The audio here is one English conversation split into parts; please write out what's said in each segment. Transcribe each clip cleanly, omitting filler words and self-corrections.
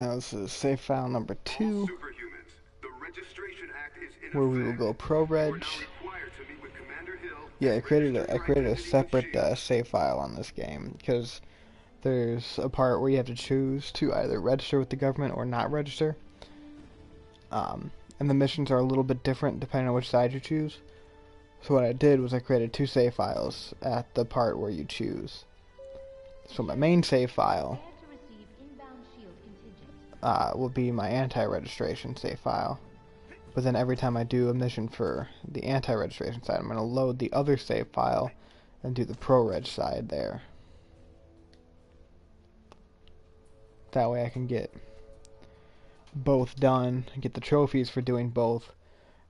Now this is save file number 2, where we will go pro-reg. Yeah, I created a separate save file on this game because there's a part where you have to choose to either register with the government or not register. And the missions are a little bit different depending on which side you choose. So what I did was I created 2 save files at the part where you choose. So my main save file will be my anti-registration save file. But then every time I do a mission for the anti-registration side, I'm going to load the other save file and do the pro-reg side there. That way I can get both done, get the trophies for doing both.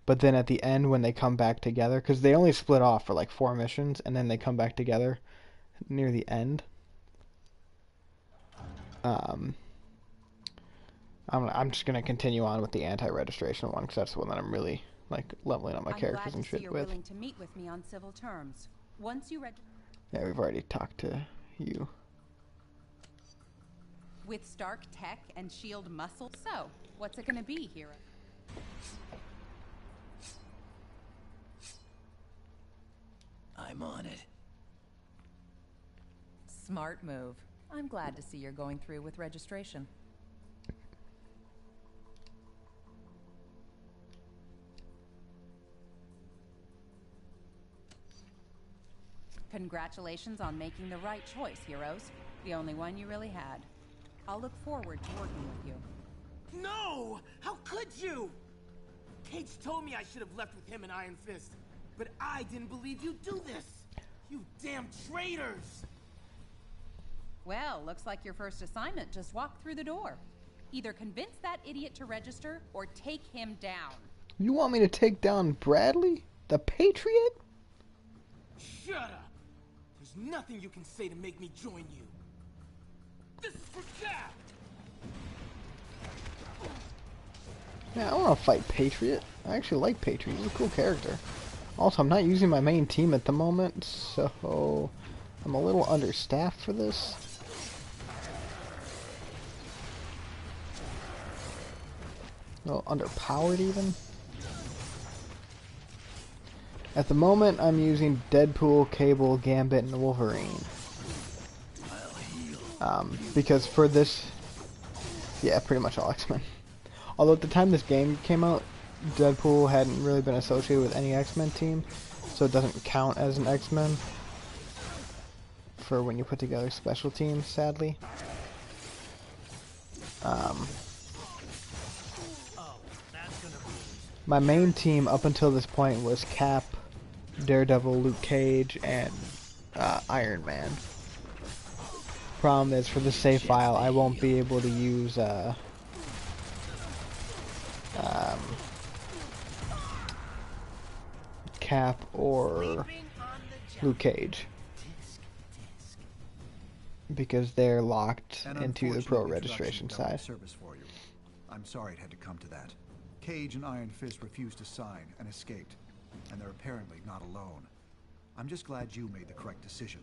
But then at the end when they come back together, because they only split off for like 4 missions, and then they come back together near the end. I'm just gonna continue on with the anti-registration one because that's the one that I'm really like leveling up my characters and shit with. Willing to meet with me on civil terms. Once you Yeah, we've already talked to you. With Stark tech and shield muscle. So, what's it gonna be, hero? I'm on it. Smart move. I'm glad to see you're going through with registration. Congratulations on making the right choice, heroes. The only one you really had. I'll look forward to working with you. No! How could you? Cage told me I should have left with him and Iron Fist, but I didn't believe you'd do this. You damn traitors! Well, looks like your first assignment just walked through the door. Either convince that idiot to register or take him down. You want me to take down Bradley, the Patriot? Shut up! There's nothing you can say to make me join you. This is for Cap! Yeah, I want to fight Patriot. I actually like Patriot. He's a cool character. Also, I'm not using my main team at the moment, so I'm a little understaffed for this. A little underpowered even. At the moment, I'm using Deadpool, Cable, Gambit, and Wolverine. Because for this, yeah, pretty much all X-Men. Although at the time this game came out, Deadpool hadn't really been associated with any X-Men team, so it doesn't count as an X-Men for when you put together special teams, sadly. My main team up until this point was Cap, Daredevil, Luke Cage, and Iron Man. Problem is, for the save file, I won't be able to use Cap or Luke Cage because they're locked into the pro registration side. Service for you. I'm sorry it had to come to that. Cage and Iron Fist refused to sign and escaped, and they're apparently not alone. I'm just glad you made the correct decision.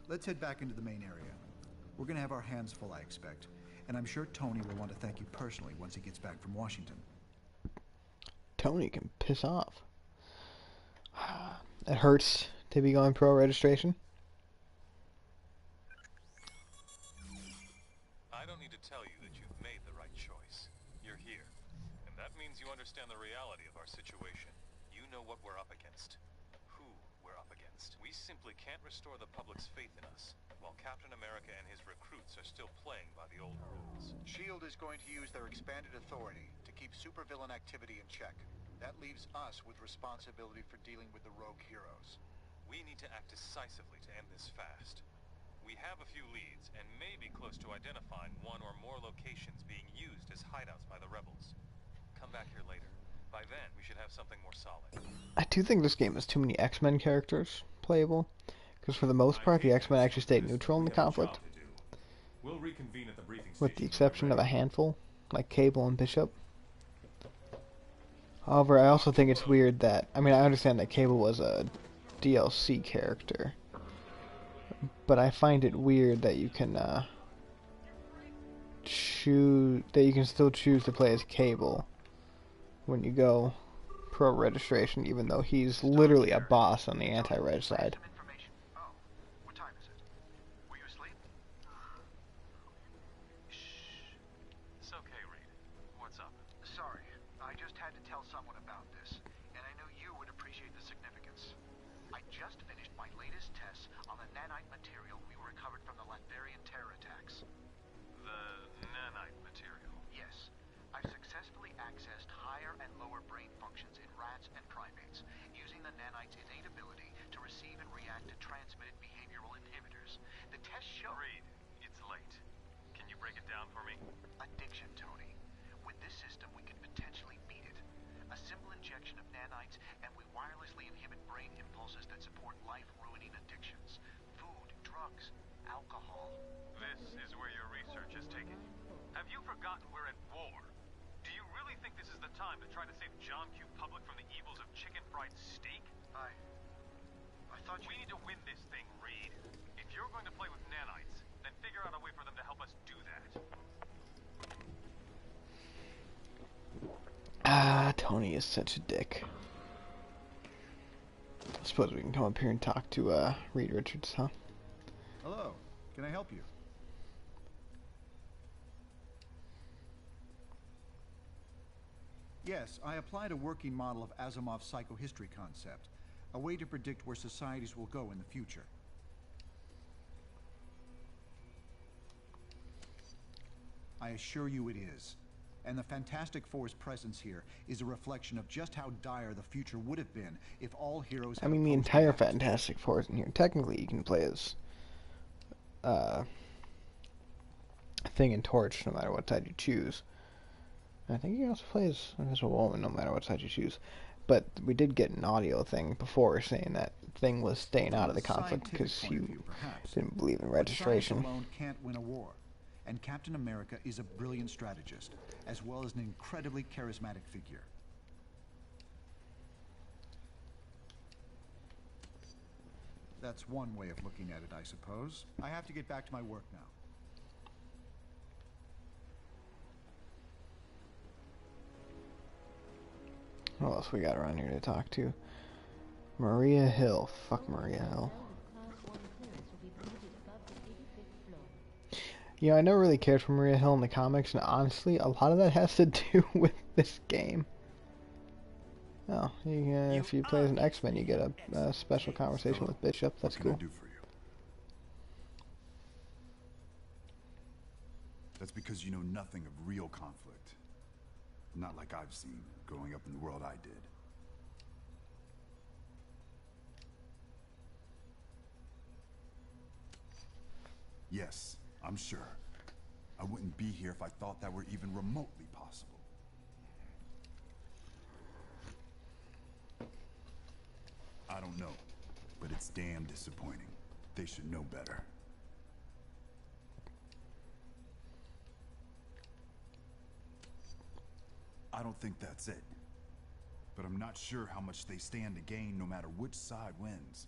Let's head back into the main area. We're gonna have our hands full, I expect, and I'm sure Tony will want to thank you personally once he gets back from Washington. Tony can piss off. It hurts to be going pro registration. I don't need to tell you that you've made the right choice. You're here, and that means you understand the reality of our situation. You know what we're up against. Who we're up against. We simply can't restore the public's faith in us, while Captain America and his recruits are still playing by the old rules. SHIELD is going to use their expanded authority to keep supervillain activity in check. That leaves us with responsibility for dealing with the rogue heroes. We need to act decisively to end this fast. We have a few leads, and may be close to identifying one or more locations being used as hideouts by the rebels. Come back here later. By then, we should have something more solid. I do think this game has too many X-Men characters playable, because for the most part, the X-Men actually stayed neutral in the conflict, We'll reconvene at the briefing with the station exception of a handful, like Cable and Bishop. However, I also think it's weird that, I mean, I understand that Cable was a DLC character, but I find it weird that you can you can still choose to play as Cable when you go pro registration, even though he's literally a boss on the anti-reg side. Oh, what time is it? Were you asleep? Shh. It's okay, Reed. What's up? Sorry, I just had to tell someone about this, and I knew you would appreciate the significance. I just finished my latest tests on the nanite material we recovered from the Latvian terror attacks. The nanite material. Yes, I've successfully accessed higher and lower brain functions in rats and primates, using the nanite's innate ability to receive and react to transmitted behavioral inhibitors. The tests show... Reed, it's late. Can you break it down for me? Addiction, Tony. With this system, we can potentially beat it. A simple injection of nanites, and we wirelessly inhibit brain impulses that support life-ruining addictions. Food, drugs, alcohol. This is where your research is taking you. Have you forgotten we're at war? Do you really think this is the time to try to save John Q. Public from the evils of chicken fried steak? I thought you... We need to win this thing, Reed. If you're going to play with nanites, then figure out a way for them to help us do that. Tony is such a dick. I suppose we can come up here and talk to Reed Richards, huh? Hello. Can I help you? Yes, I applied a working model of Asimov's psychohistory concept, a way to predict where societies will go in the future. I assure you it is. And the Fantastic Four's presence here is a reflection of just how dire the future would have been if all heroes had I mean, the opposed entire attacks. Fantastic Four is in here. Technically, you can play as Thing and Torch, no matter what side you choose. And I think you can also play as a woman, no matter what side you choose. But we did get an audio thing before saying that Thing was staying out of the From a conflict because scientific point he of view, perhaps. didn't believe in But registration. science alone can't win a war. And Captain America is a brilliant strategist, as well as an incredibly charismatic figure. That's one way of looking at it, I suppose. I have to get back to my work now. What else we got around here to talk to? Maria Hill. Fuck Maria Hill. You know, I never really cared for Maria Hill in the comics, and honestly, a lot of that has to do with this game. Oh, if you play as an X-Men, you get a special conversation with Bishop. That's What can cool. I do for you? That's because you know nothing of real conflict. Not like I've seen growing up in the world I did. Yes, I'm sure. I wouldn't be here if I thought that were even remotely possible. I don't know, but it's damn disappointing. They should know better. I don't think that's it. But I'm not sure how much they stand to gain no matter which side wins.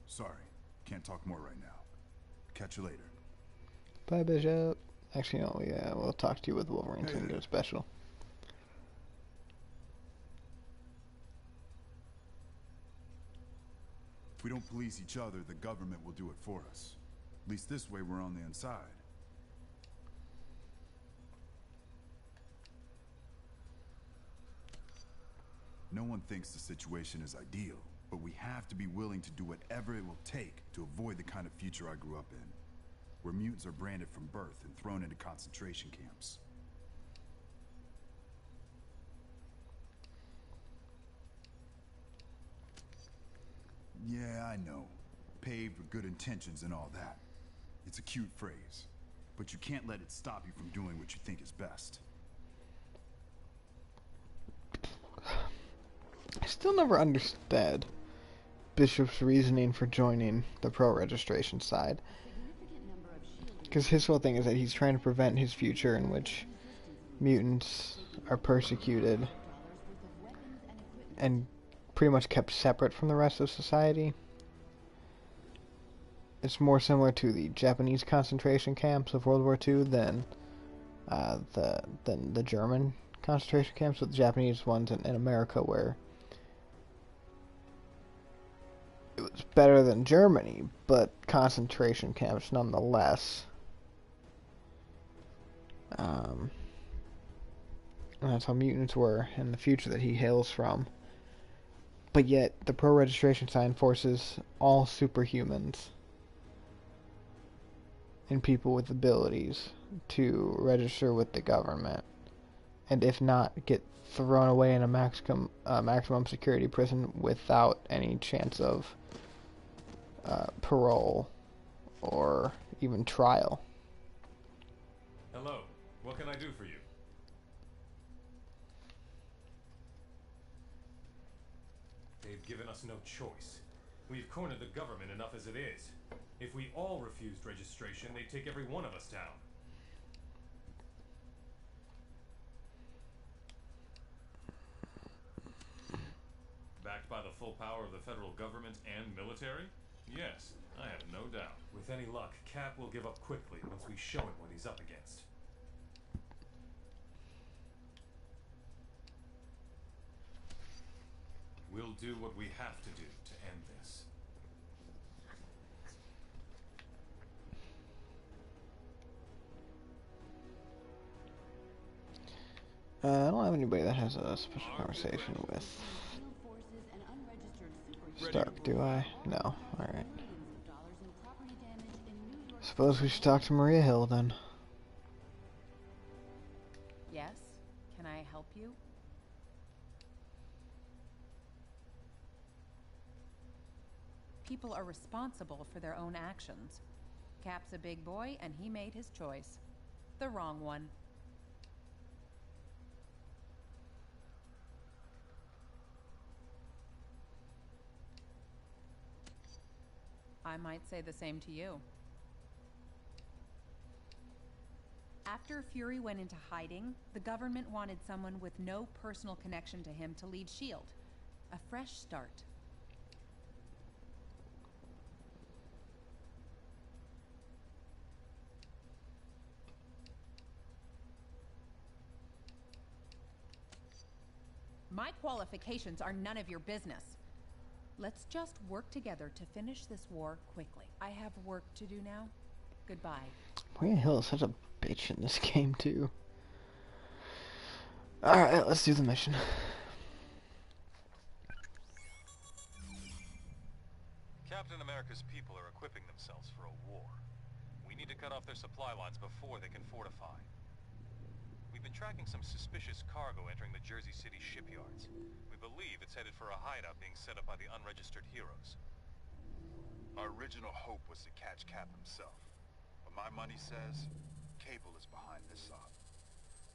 Sorry, can't talk more right now. Catch you later. Bye, Bishop. Actually, no, yeah, we'll talk to you with Wolverine so we can get a special. If we don't police each other, the government will do it for us. At least this way we're on the inside. No one thinks the situation is ideal, but we have to be willing to do whatever it will take to avoid the kind of future I grew up in, where mutants are branded from birth and thrown into concentration camps. Yeah, I know. Paved with good intentions and all that. It's a cute phrase, but you can't let it stop you from doing what you think is best. I still never understood Bishop's reasoning for joining the pro-registration side. Because his whole thing is that he's trying to prevent his future in which mutants are persecuted and pretty much kept separate from the rest of society. It's more similar to the Japanese concentration camps of World War II than the German concentration camps, with the Japanese ones in America, where it was better than Germany, but concentration camps nonetheless. And that's how mutants were in the future that he hails from. But yet, the pro-registration sign forces all superhumans and people with abilities to register with the government, and if not, get thrown away in a maximum security prison without any chance of parole or even trial. Hello, what can I do for you? They've given us no choice. We've cornered the government enough as it is. If we all refused registration, they'd take every one of us down. Backed by the full power of the federal government and military? Yes, I have no doubt. With any luck, Cap will give up quickly once we show him what he's up against. We'll do what we have to do to end this. I don't have anybody that has a special conversation with Stark, do I? No. Alright. Suppose we should talk to Maria Hill then. Yes? Can I help you? People are responsible for their own actions. Cap's a big boy, and he made his choice. The wrong one. I might say the same to you. After Fury went into hiding, the government wanted someone with no personal connection to him to lead S.H.I.E.L.D. A fresh start. My qualifications are none of your business. Let's just work together to finish this war quickly. I have work to do now. Goodbye. Maria Hill is such a bitch in this game, too. Alright, let's do the mission. Captain America's people are equipping themselves for a war. We need to cut off their supply lines before they can fortify. We've been tracking some suspicious cargo entering the Jersey City shipyards. We believe it's headed for a hideout being set up by the unregistered heroes. Our original hope was to catch Cap himself. But my money says Cable is behind this op.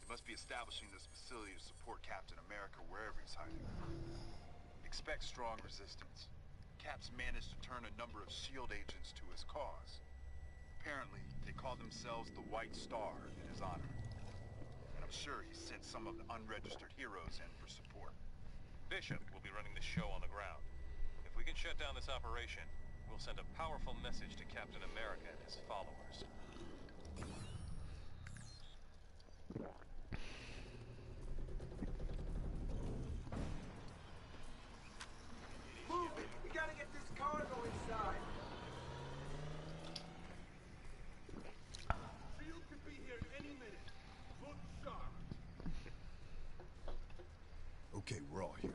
He must be establishing this facility to support Captain America wherever he's hiding. Expect strong resistance. Cap's managed to turn a number of S.H.I.E.L.D. agents to his cause. Apparently, they call themselves the White Star in his honor. I'm sure he sent some of the unregistered heroes in for support. Bishop will be running the show on the ground. If we can shut down this operation, we'll send a powerful message to Captain America and his followers. Move it! We gotta get this cargo inside! S.H.I.E.L.D. could be here any minute. Look sharp. Okay, we're all here.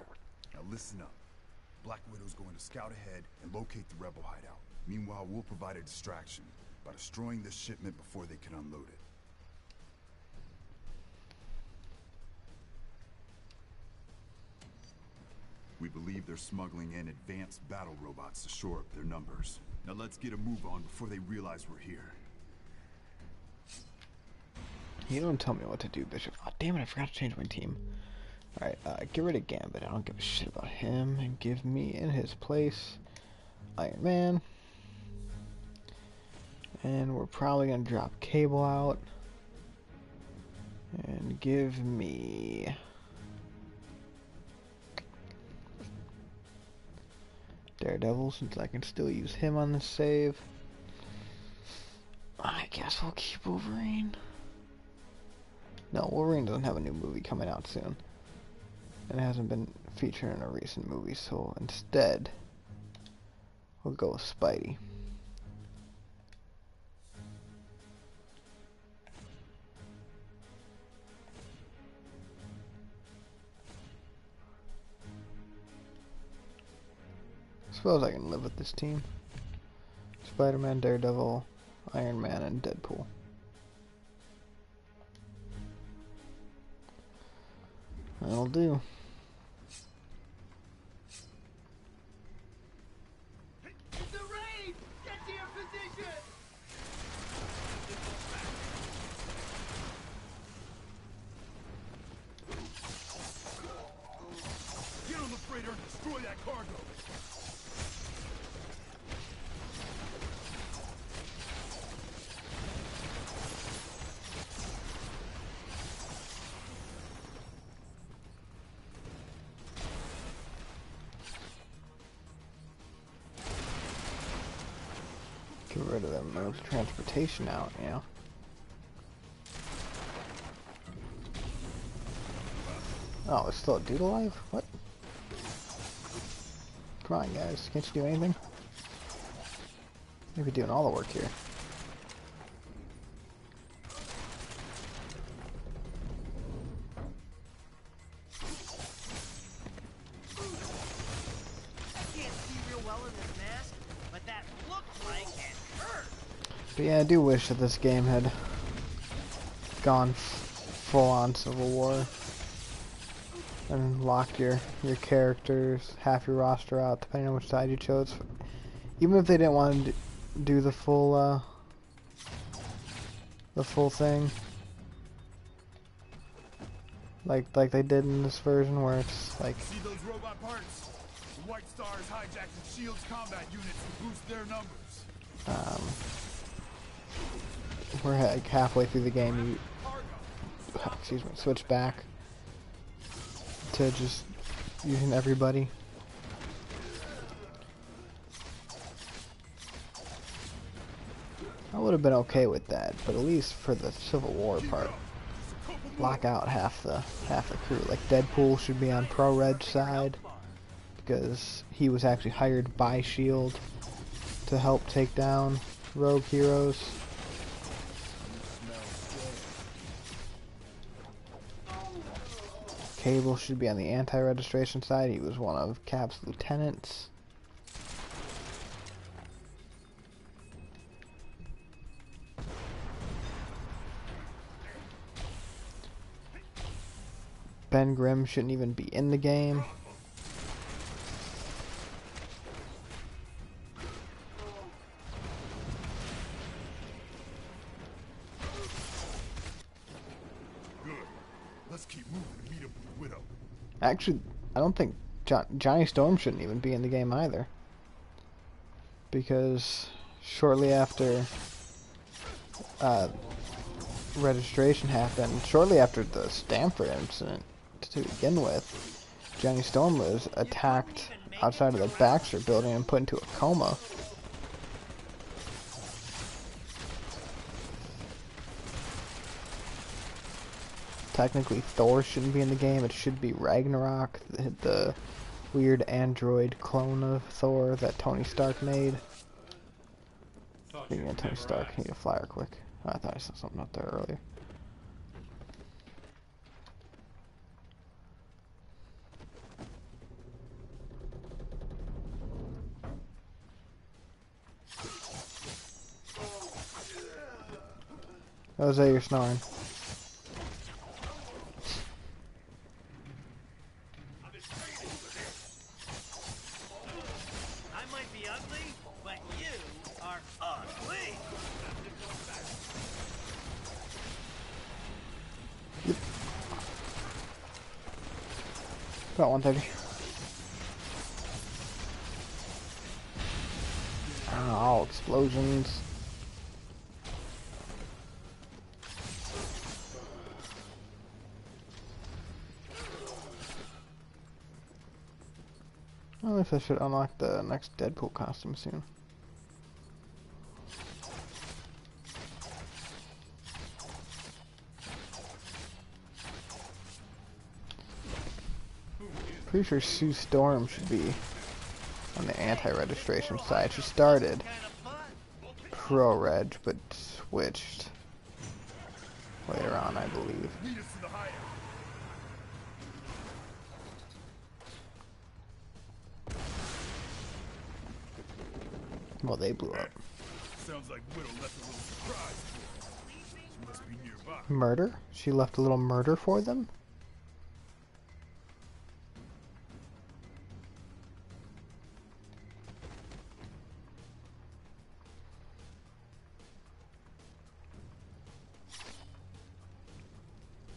Now listen up. Black Widow's going to scout ahead and locate the rebel hideout. Meanwhile, we'll provide a distraction by destroying this shipment before they can unload it. We believe they're smuggling in advanced battle robots to shore up their numbers. Now let's get a move on before they realize we're here. You don't tell me what to do, Bishop. Oh, damn it, I forgot to change my team. Alright, get rid of Gambit. I don't give a shit about him. And give me in his place Iron Man. And we're probably going to drop Cable out. And give me... Daredevil, since I can still use him on the save. I guess we'll keep Wolverine. No, Wolverine doesn't have a new movie coming out soon. And it hasn't been featured in a recent movie, so instead, we'll go with Spidey. Suppose I can live with this team. Spider-Man, Daredevil, Iron Man, and Deadpool. That'll do. It's a raid! Get to your position! Get on the freighter and destroy that cargo! Get rid of them, move transportation out, yeah. Oh, there's still a dude alive? What? Come on, guys. Can't you do anything? You'd be doing all the work here. I can't see real well in this mask, but that looks like it hurt. But yeah, I do wish that this game had gone full-on Civil War and locked your characters, half your roster out, depending on which side you chose. Even if they didn't want to do the full thing, like they did in this version, where it's like, See those robot parts? The White Star is hijacking SHIELD's combat units to boost their numbers. we're like halfway through the game, you excuse me, switch back to just using everybody. I would have been okay with that, but at least for the Civil War part, lock out half the crew. Like Deadpool should be on Pro Reg side because he was actually hired by SHIELD to help take down rogue heroes. Cable should be on the anti-registration side. He was one of Cap's lieutenants. Ben Grimm shouldn't even be in the game. Good. Let's keep moving and meet up with Widow. Actually, I don't think Johnny Storm shouldn't even be in the game either. Because shortly after registration happened, shortly after the Stanford incident to begin with, Johnny Storm was attacked outside of the Baxter building and put into a coma. Technically, Thor shouldn't be in the game. It should be Ragnarok, the weird android clone of Thor that Tony Stark made. Speaking of Tony Stark, I need a flyer quick. Oh, I thought I saw something up there earlier. Jose, you're snoring. I might be ugly, but you are ugly. About 130. Oh, explosions. I wonder if I should unlock the next Deadpool costume soon. Pretty sure Sue Storm should be on the anti-registration side. She started pro-reg, but switched later on, I believe. Well, they blew up. Sounds like Widow left a little surprise for us. She must be nearby. Murder? She left a little murder for them?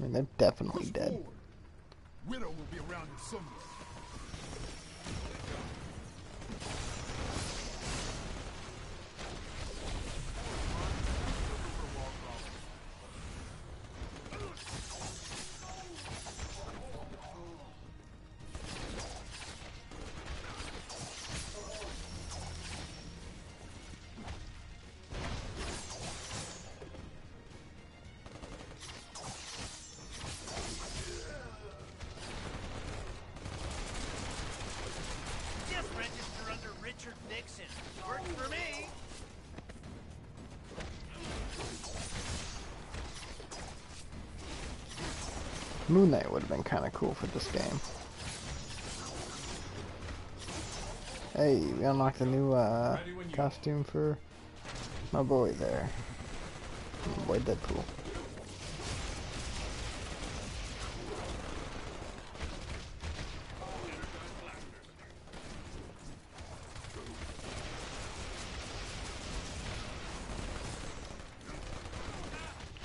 I mean, they're definitely Push dead. forward. Widow will be around here somewhere. Just register under Richard Nixon. Works for me. Moon Knight would have been kind of cool for this game. Hey, we unlocked a new costume for my boy there. My boy Deadpool.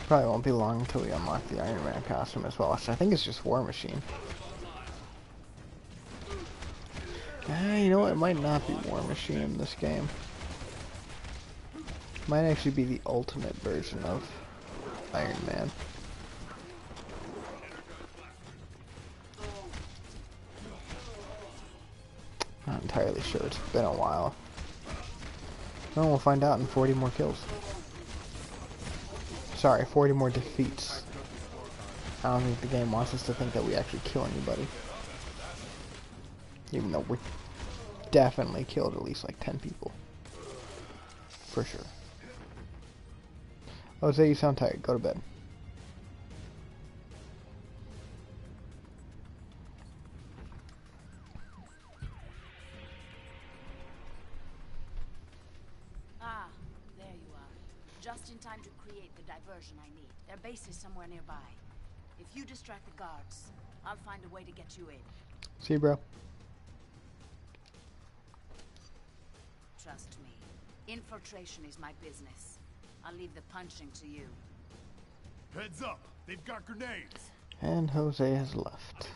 Probably won't be long until we unlock the Iron Man costume as well. So I think it's just War Machine. You know what? It might not be War Machine in this game. Might actually be the ultimate version of Iron Man. Not entirely sure. It's been a while. Well, we'll find out in 40 more kills. Sorry, 40 more defeats. I don't think the game wants us to think that we actually kill anybody. Even though we definitely killed at least like 10 people. For sure. Jose, you sound tired. Go to bed. Ah, there you are. Just in time to create the diversion I need. Their base is somewhere nearby. If you distract the guards, I'll find a way to get you in. See you, bro. Trust me. Infiltration is my business. I'll leave the punching to you. Heads up. They've got grenades. And Jose has left.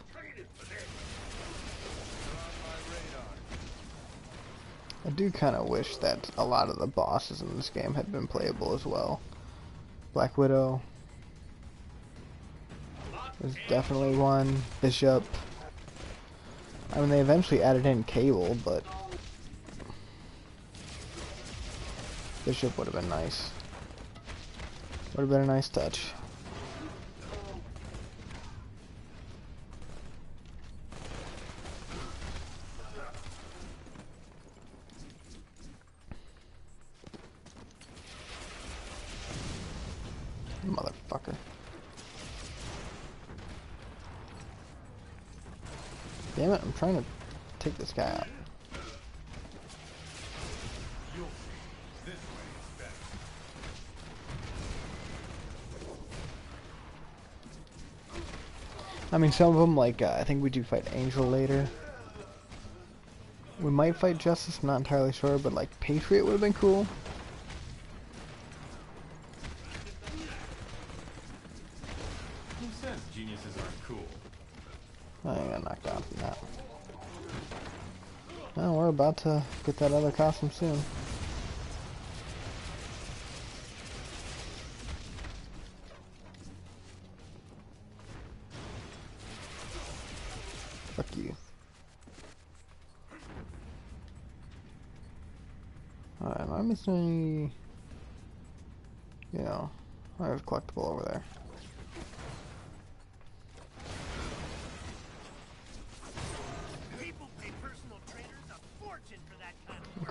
I do kind of wish that a lot of the bosses in this game had been playable as well. Black Widow is definitely one. Bishop. I mean, they eventually added in Cable, but Bishop would have been nice. Would have been a nice touch. Motherfucker. Damn it, I'm trying to take this guy out. I mean, some of them, like, I think we do fight Angel later. We might fight Justice, not entirely sure, but, like, Patriot would have been cool. Who says geniuses aren't cool? I got knocked out from that. Well, we're about to get that other costume soon. Fuck you. Alright, am I missing any... You know, there's a collectible over there.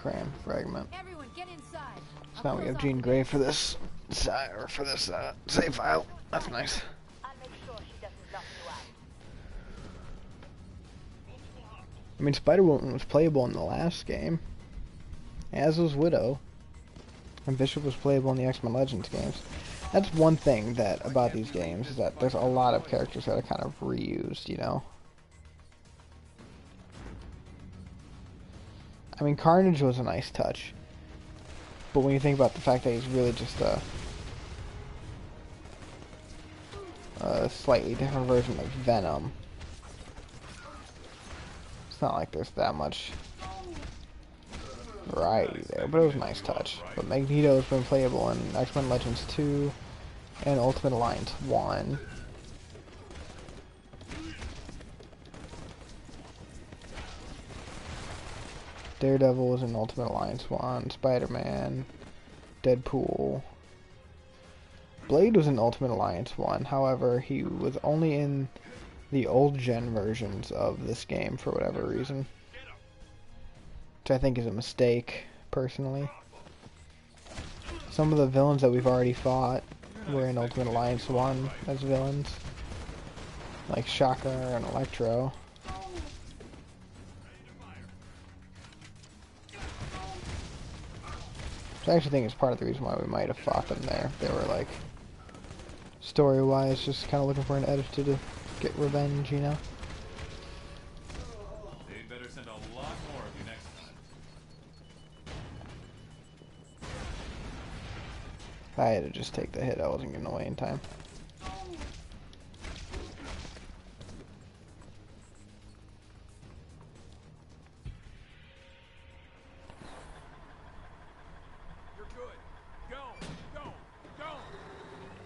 Cram fragment. Everyone, get inside. So now we have Jean Grey for this side, or for this save file. That's nice. I'll make sure she doesn't lock you out. I mean, Spider-Woman was playable in the last game, as was Widow, and Bishop was playable in the X-Men Legends games. That's one thing that about these games, is that there's a lot of characters that are kind of reused, you know? I mean, Carnage was a nice touch, but when you think about the fact that he's really just a slightly different version of Venom, it's not like there's that much variety there, but it was a nice touch. But Magneto's been playable in X-Men Legends 2 and Ultimate Alliance 1. Daredevil was in Ultimate Alliance 1, Spider-Man, Deadpool. Blade was in Ultimate Alliance 1, however, he was only in the old gen versions of this game for whatever reason. Which I think is a mistake, personally. Some of the villains that we've already fought were in Ultimate Alliance 1 as villains. Like Shocker and Electro. Which I actually think is part of the reason why we might have fought them there. They were like, story-wise, just kind of looking for an editor to get revenge, you know? They'd better send a lot more of you next time. If I had to just take the hit, I wasn't getting away in time.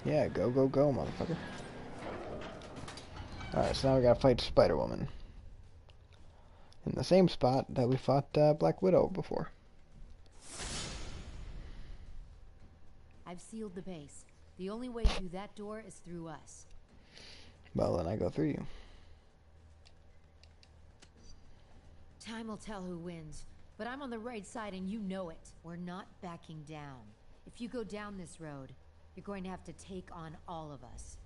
Yeah, go, go, go, motherfucker. Alright, so now we gotta fight Spider-Woman. In the same spot that we fought Black Widow before. I've sealed the base. The only way through that door is through us. Well, then I go through you. Time will tell who wins, but I'm on the right side and you know it. We're not backing down. If you go down this road, you're going to have to take on all of us.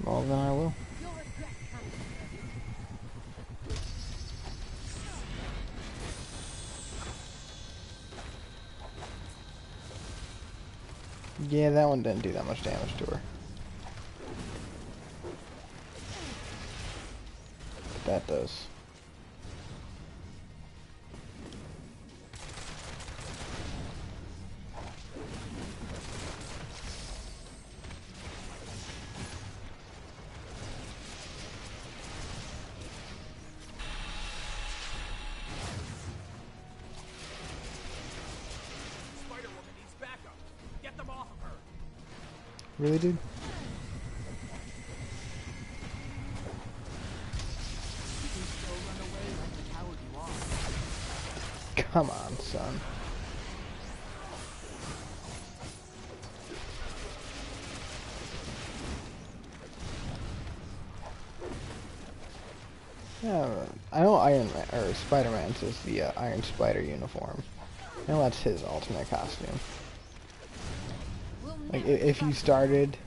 Well, then I will. Yeah, that one didn't do that much damage to her. That does. Really, dude? Come on, son. Yeah, I know Iron Man, or Spider-Man's is the Iron Spider uniform. I know that's his alternate costume. Like, if you started,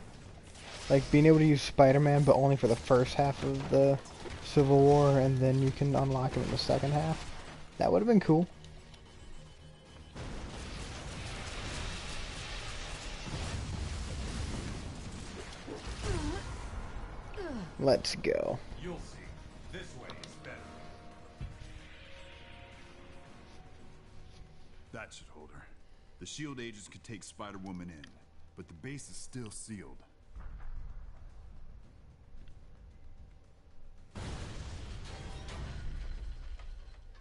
like, being able to use Spider-Man, but only for the first half of the Civil War, and then you can unlock him in the second half, that would have been cool. Let's go. You'll see. This way is better. That should hold her. The SHIELD agents could take Spider-Woman in, but the base is still sealed.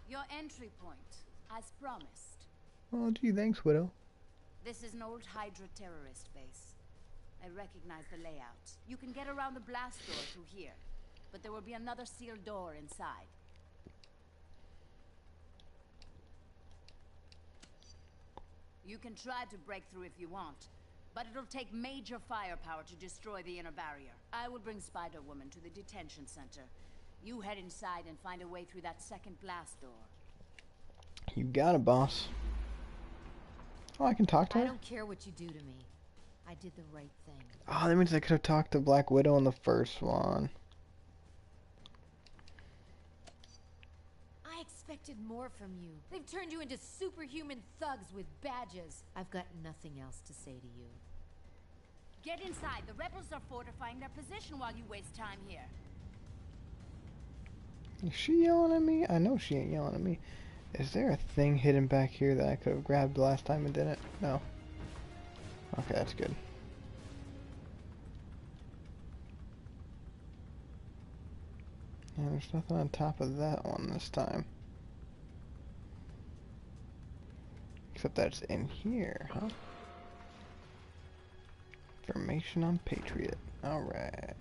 Your entry point, as promised. Oh, gee, thanks, Widow. This is an old Hydra terrorist base. I recognize the layout. You can get around the blast door through here, but there will be another sealed door inside. You can try to break through if you want, but it'll take major firepower to destroy the inner barrier. I will bring Spider-Woman to the detention center. You head inside and find a way through that second blast door. You got it, boss. Oh, I can talk to her? I don't care what you do to me. I did the right thing. Oh, that means I could have talked to Black Widow in the first one. I expected more from you. They've turned you into superhuman thugs with badges. I've got nothing else to say to you. Get inside. The rebels are fortifying their position while you waste time here. Is she yelling at me? I know she ain't yelling at me. Is there a thing hidden back here that I could have grabbed last time and didn't? No. Okay, that's good. Yeah, there's nothing on top of that one this time. Except that's in here, huh? Information on Patriot. Alright.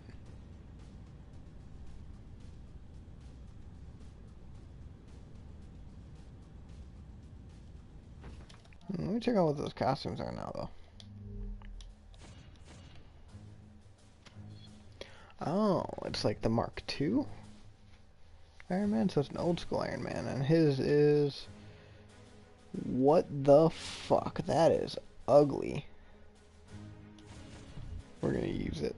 Let me check out what those costumes are now, though. Oh, it's like the Mark II Iron Man, so it's an old school Iron Man, and his is... What the fuck? That is ugly. We're gonna use it.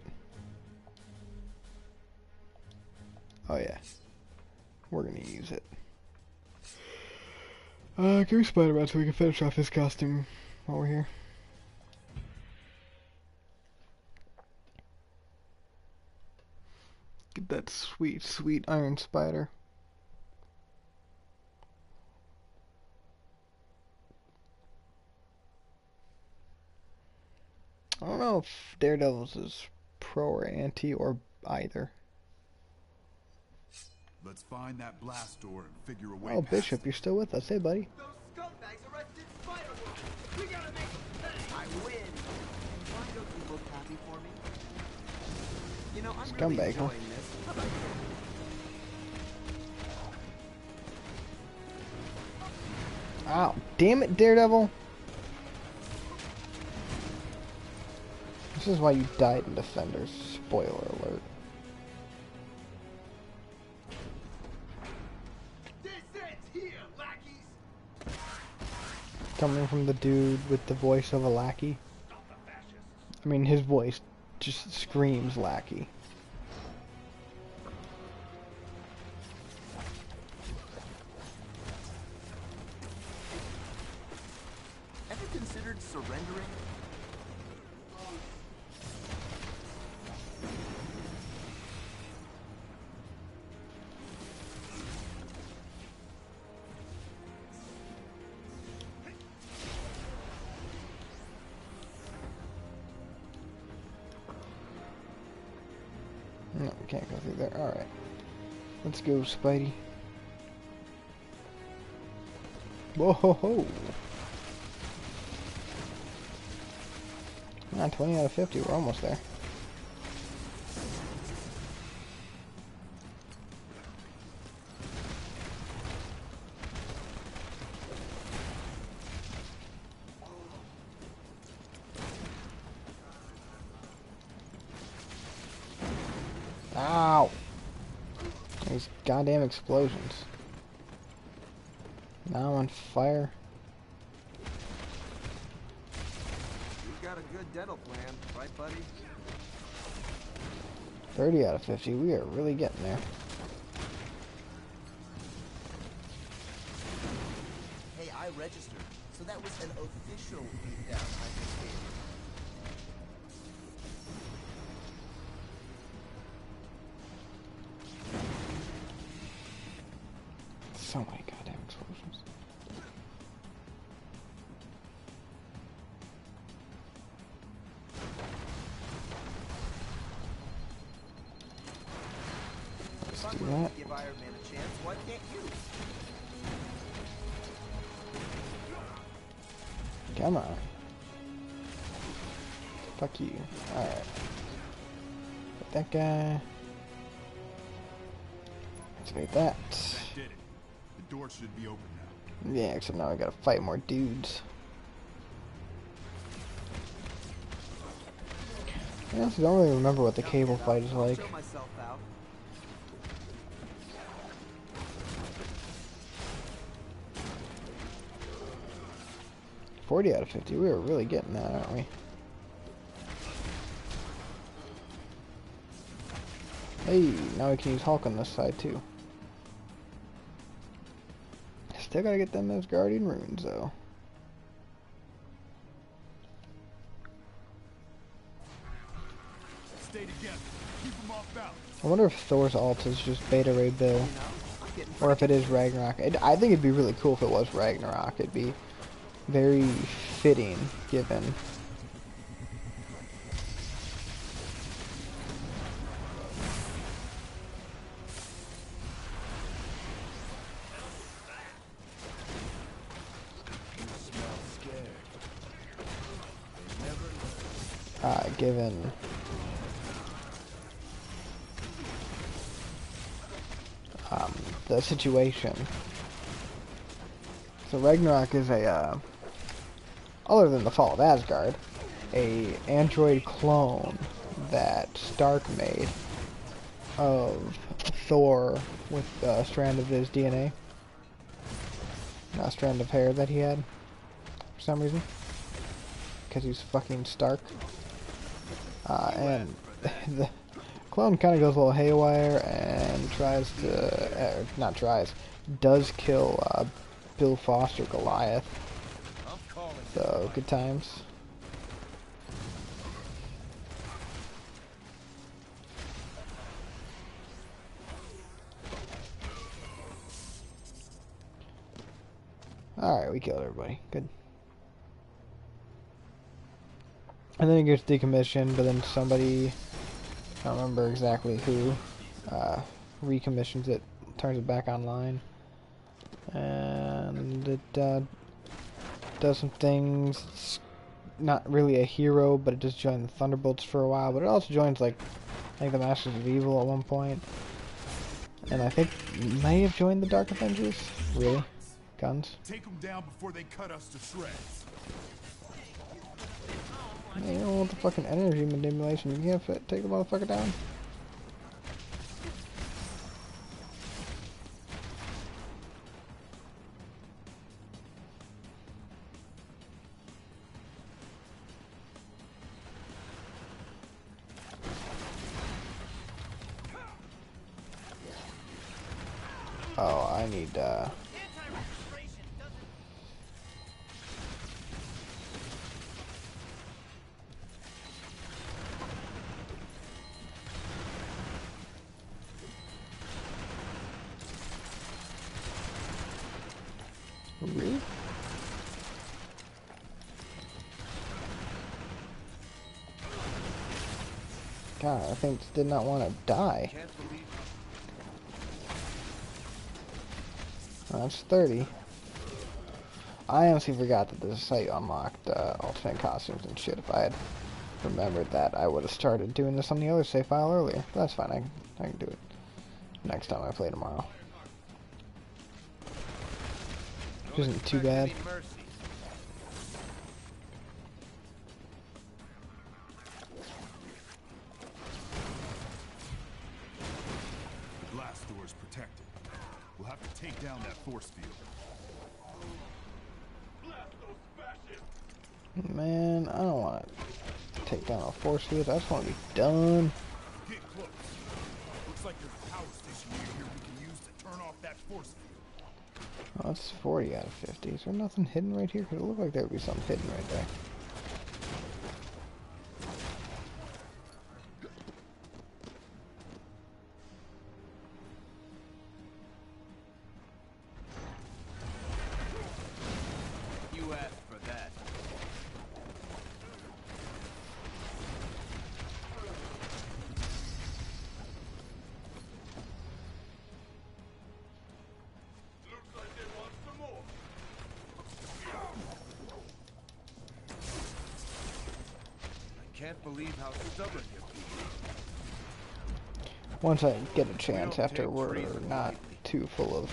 Oh yeah. We're gonna use it. Give me Spider-Man so we can finish off his costume while we're here. Get that sweet, sweet Iron Spider. I don't know if Daredevil's is pro or anti or either. Let's find that blast door and figure a way Oh, past Bishop, it. you're still with us. Hey, buddy. Those scumbags arrested Spider-Woman. We gotta make them pay. I win. And why don't you look happy for me? You know, I'm really Scumbag, huh? enjoying this. How about you? Ow. Damn it, Daredevil. This is why you died in Defenders. Spoiler alert. This ends here, lackeys. Coming from the dude with the voice of a lackey. I mean, his voice just screams lackey. Ever considered surrendering? No, we can't go through there. Alright. Let's go, Spidey. Whoa ho ho! Come on, 20 out of 50. We're almost there. Ow! These goddamn explosions. Now I'm on fire. You've got a good dental plan, right, buddy? 30 out of 50. We are really getting there. Hey, I registered, so that was an official beatdown I just gave you. So many goddamn explosions. Let's If I'm do willing that. to give Iron Man a chance, why can't you? Come on. Fuck you. Alright. Get that guy. Activate that. That did it. The door should be open now. Yeah, except now I gotta fight more dudes. I honestly don't really remember what the cable fight is like. Show myself out. 40 out of 50. We were really getting that, aren't we? Hey, now we can use Hulk on this side too. Still gotta get them Asgardian runes though. Stay together. Keep them off balance. I wonder if Thor's ult is just Beta Ray Bill. Or if it is Ragnarok. I think it'd be really cool if it was Ragnarok. It'd be very fitting, given. Given the situation. So Ragnarok is a, other than the Fall of Asgard, a android clone that Stark made of Thor with a strand of his DNA. Not a strand of hair that he had, for some reason. Because he's fucking Stark. And the clone kind of goes a little haywire and tries to, does kill Bill Foster Goliath. So, good times. Alright, we killed everybody. Good. And then it gets decommissioned, but then somebody, I don't remember exactly who, recommissions it, turns it back online. And it does some things. It's not really a hero, but it just joined the Thunderbolts for a while. But it also joins, like, I think the Masters of Evil at one point. And I think it may have joined the Dark Avengers. Really? Guns? Take them down before they cut us to shreds. Yeah, you don't want the fucking energy manipulation. You can't take the motherfucker down. Oh, I need, Really? God, I think it did not want to die. That's 30. I honestly forgot that this site unlocked alternate costumes and shit. If I had remembered that, I would have started doing this on the other save file earlier. But that's fine, I can do it next time I play tomorrow. Isn't too bad. The blast door is protected. We'll have to take down that force field. Man, I don't want to take down a force field. I just want to be done. Get close. Looks like there's a power station near here we can use to turn off that force field. Oh, that's 40 out of 50. Is there nothing hidden right here? Because it looked like there would be something hidden right there. You asked for that. Can't believe how stubborn you're being. Once I get a chance, after we're not too full of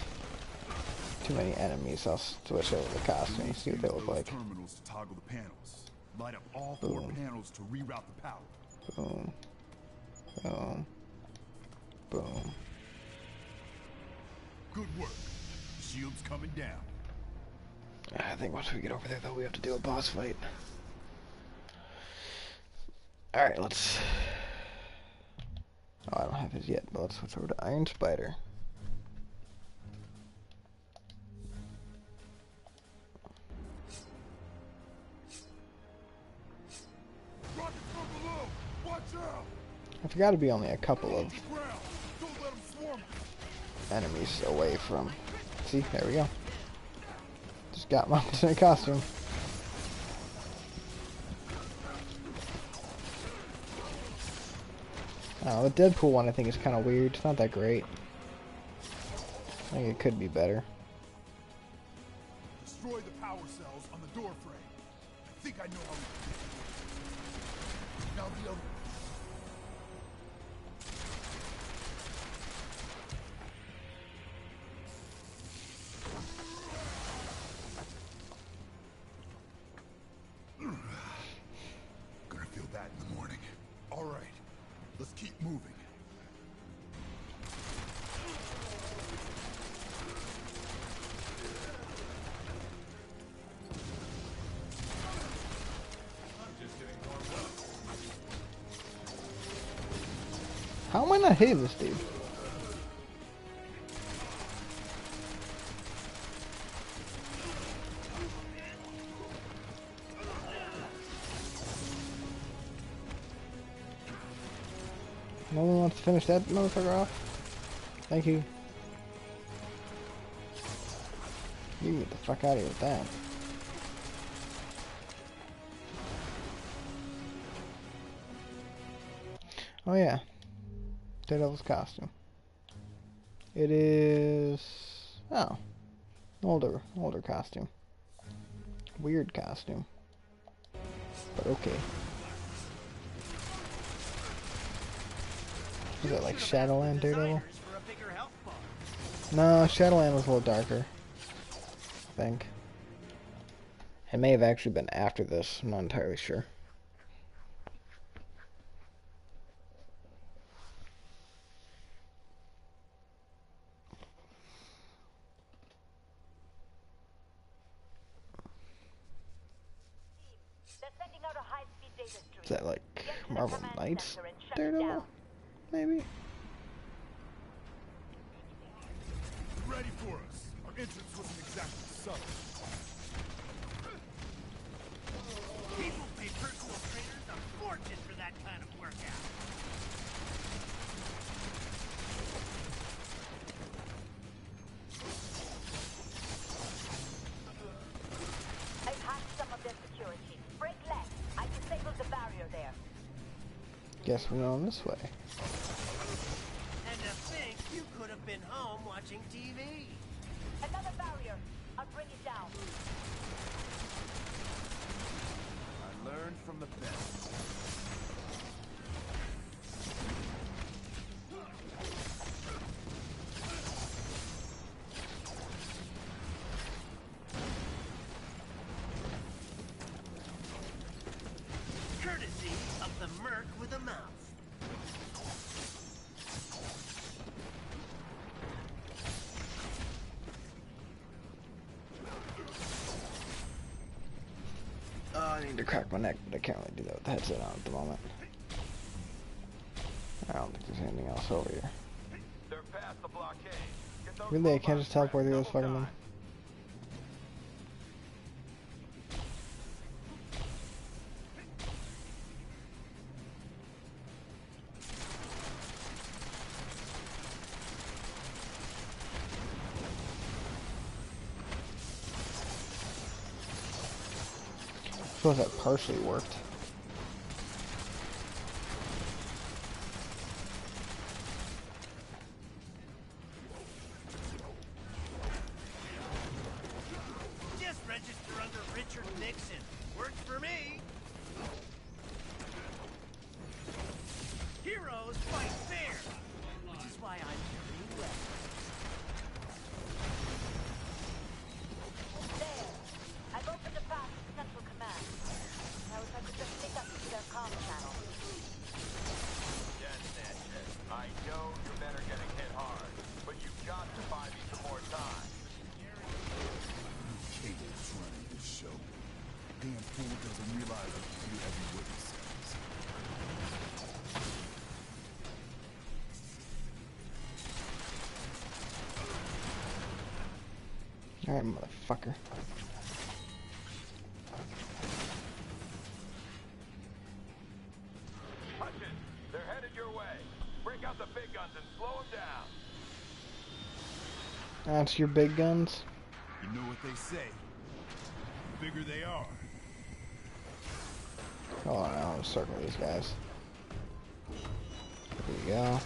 too many enemies, I'll switch over the costume and see what they look like. Terminals to toggle the panels. Light up all 4 panels to reroute the power. Boom. Boom. Boom. Good work. The shield's coming down. I think once we get over there, though, we have to do a boss fight. Alright, let's... Oh, I don't have his yet, but let's switch over to Iron Spider. Rockets from below! Watch out! I forgot to be only a couple of Don't let them swarm. enemies away from... See, there we go. Just got mounted in a costume. Oh, the Deadpool one I think is kind of weird. It's not that great. I think it could be better. Destroy the power cells on the door frame. I think I know how we... Now the other... Gonna feel that in the morning. All right, let's keep moving. How am I not hitting this dude? No one wants to finish that motherfucker off? Thank you. You can get the fuck out of here with that. Oh yeah. Daredevil's costume. It is... Oh. Older costume. Weird costume. But okay. Is that like Shadowland Daredevil? No, Shadowland was a little darker. I think. It may have actually been after this. I'm not entirely sure. Is that like Marvel Knights Daredevil? Maybe? Ready for us. Our entrance wasn't exactly subtle. People pay personal trainers a fortune for that kind of workout. I've hacked some of their security. Break left. I disabled the barrier there. Guess we're going this way. And to think you could have been home watching TV. Another barrier. I'll bring it down. I learned from the best. Courtesy of the Merc with a mouth. Oh, I need to crack my neck, but I can't really do that with the headset on at the moment. I don't think there's anything else over here. They're past the blockade. Get those Really, I can't just teleport through this fucking thing? I suppose that partially worked. Just register under Richard Nixon. Works for me. Heroes fight fair, which is why I'm very well. There. I've opened a path to Central Command. Now if I could just pick up their comm channel. Yes, Sanchez. I know your men are getting hit hard, but you've got to buy me some more time. Cable Alright, motherfucker. Hutchins, they're headed your way. Break out the big guns and slow them down. That's your big guns? You know what they say. The bigger they are. Hold on, I'll circle these guys. There we go.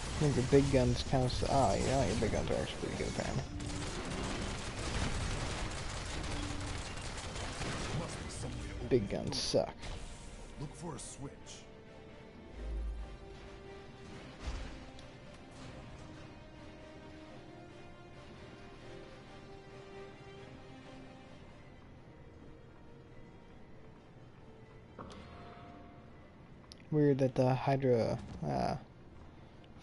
I think your big guns kind of... Oh, yeah, your big guns are actually pretty good, apparently. Big guns suck. Look for a switch. Weird that the Hydra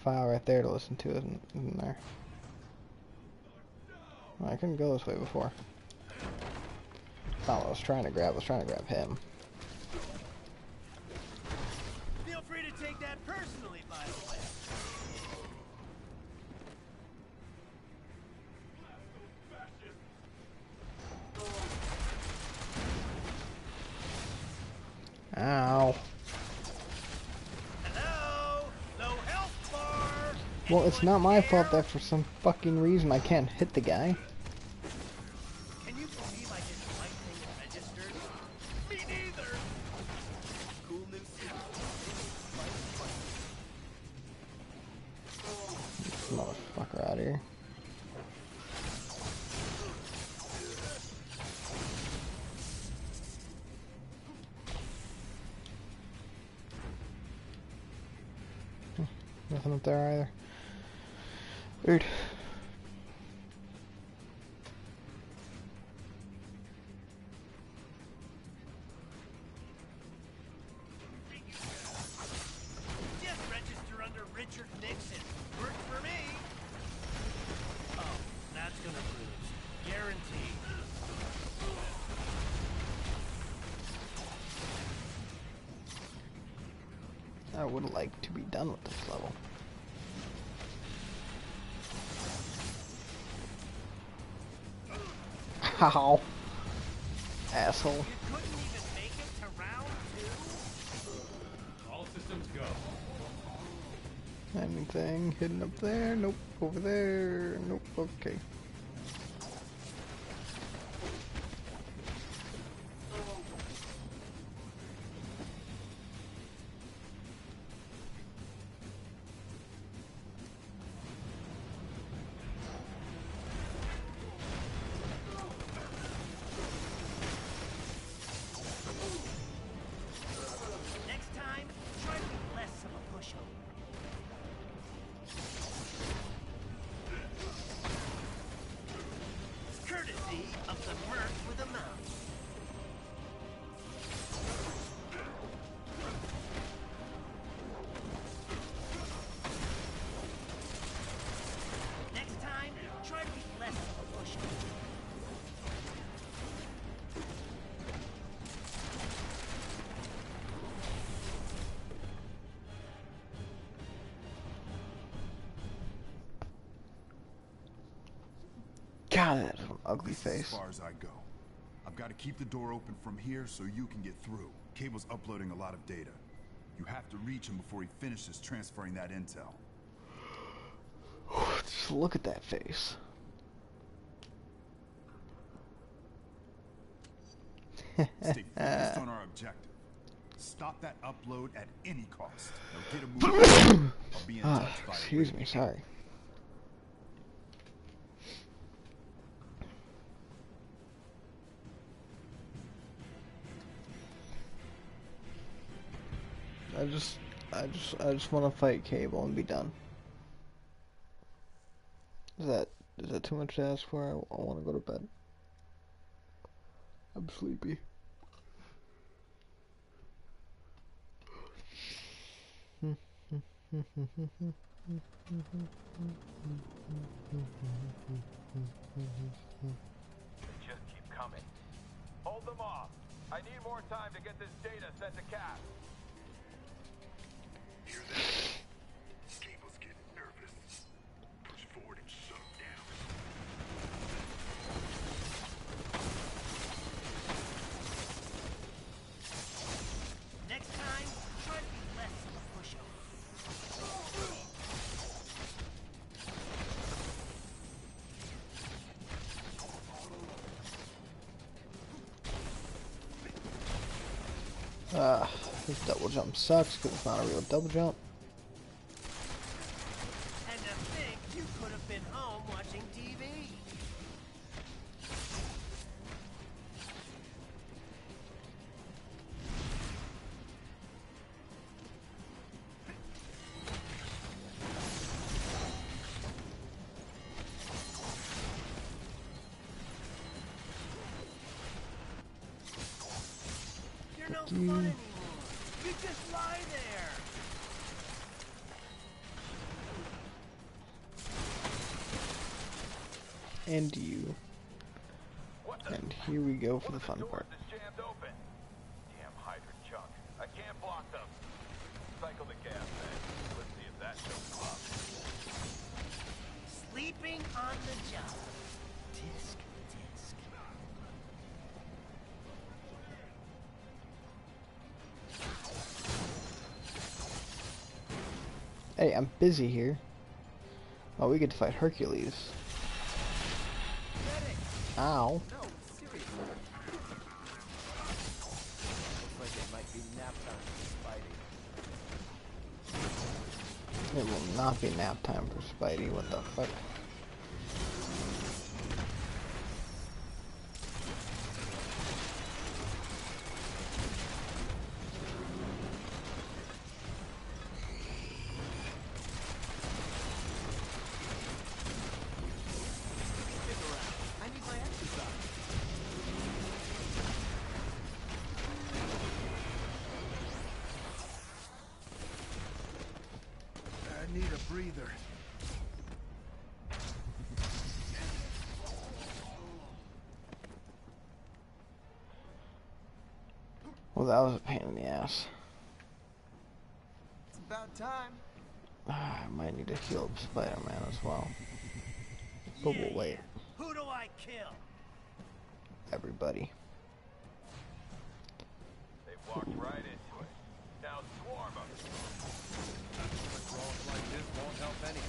file right there to listen to isn't there. Oh, I couldn't go this way before. Not what I was trying to grab. I was trying to grab him. Feel free to take that personally, by the way. Ow. Hello? No health bar. Well, it's not my fault that for some fucking reason I can't hit the guy. Can you believe I did the right thing and registered? Me neither. Cool new suit. This motherfucker out of here. Nothing up there either. Weird. Just register under Richard Nixon. Worked for me. Oh, that's gonna bruise. Guaranteed. I would like to be done with this level. Ow. Asshole. You couldn't even make it to round 2? All systems go. Anything hidden up there? Nope. Over there? Nope. Okay. Next time, try to be less of a pushover. Courtesy of the Merc with a mouse. Next time, try to be less of a pushover. God, that's an ugly This is face. as far as I go. I've got to keep the door open from here so you can get through. Cable's uploading a lot of data. You have to reach him before he finishes transferring that intel. Just look at that face. Stay focused on our objective. Stop that upload at any cost. Now get a move. I'll be in touch by Excuse me, sorry. I just want to fight Cable and be done. Is that too much to ask for? I want to go to bed. I'm sleepy. Just keep coming. Hold them off. I need more time to get this data sent to Cap. Hear that? Cable's getting nervous. Push forward and shut him down. Next time, try to be less of a pushover. This double jump sucks because it's not a real double jump. And to think you could have been home watching TV. You're no fun anymore. You just lie there. And you. And here we go for the fun part. Jammed open. Damn hydrant chunk. I can't block them. Cycle the gas then. Let's see if that shows them up. Sleeping on the job. Tisk, tisk. Hey, I'm busy here. Oh, we get to fight Hercules. Ow. No, seriously. Looks like it might be nap time for Spidey. It will not be nap time for Spidey. What the fuck? I need my exercise. I need a breather. Well, that was a pain in the ass. It's about time. I might need to heal up Spider-Man as well. But we'll wait. Who do I kill? Everybody. They walked right into it. Now swarm them. Brawls like this won't help anyone.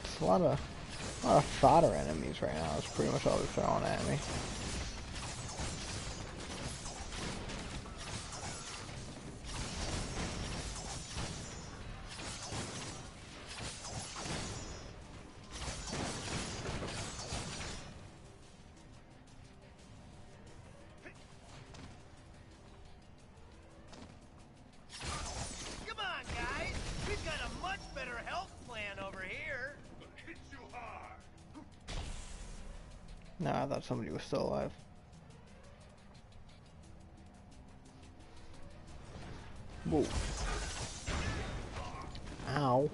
It's a lot of fodder enemies right now. It's pretty much all they're throwing at me. Come on, guys. We've got a much better health plan over here. Hit you hard. No, I thought somebody was still alive. Whoa. Ow.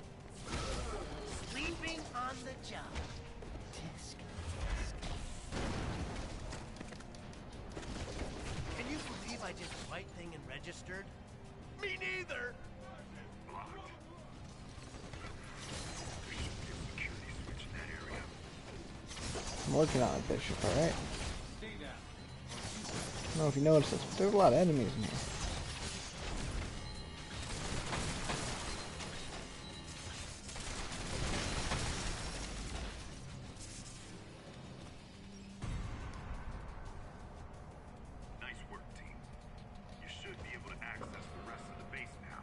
Sleeping on the job. Tisk, tisk. Can you believe I did the right thing and registered? Me neither. I'm working on it, Bishop, alright? Stay down. I don't know if you noticed this, but there's a lot of enemies in here. Nice work, team. You should be able to access the rest of the base now.